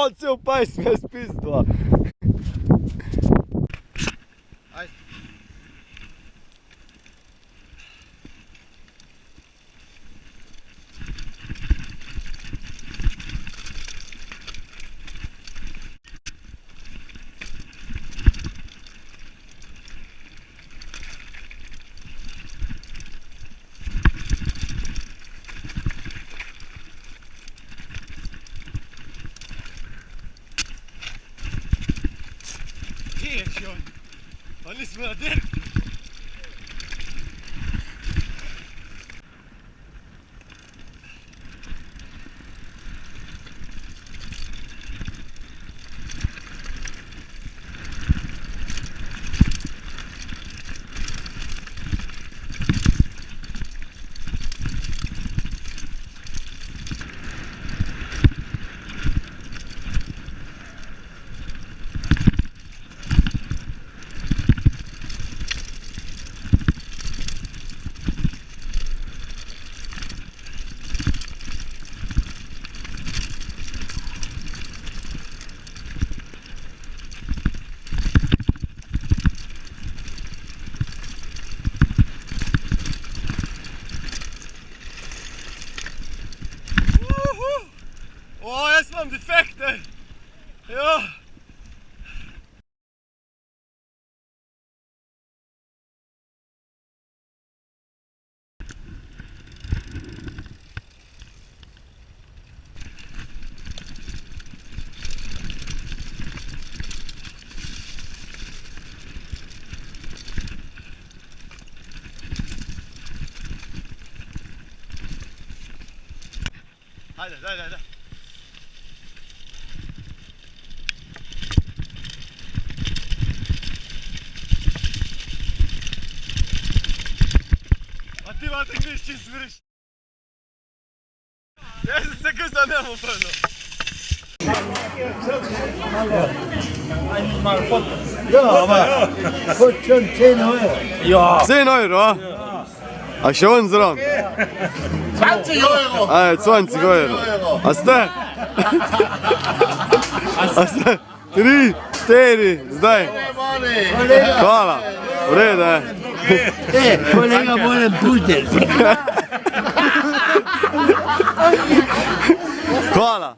O, ceo pajs me spizdila. Gdje je on? Oni smo na derbi. Åh, jag slår om defekter! Ja! Hadi, hadi, hadi. A ty ma tak nie ścisk wyryś. Ja się tego zanęło pewno. Ja, va. 10 euro. Ja. 10 euro? A schon dran. 20 euro! Aj, 20 euro. A ste? A ste? 3, 4, zdaj. Hvala. U redu je. Kolega moram puter. Hvala.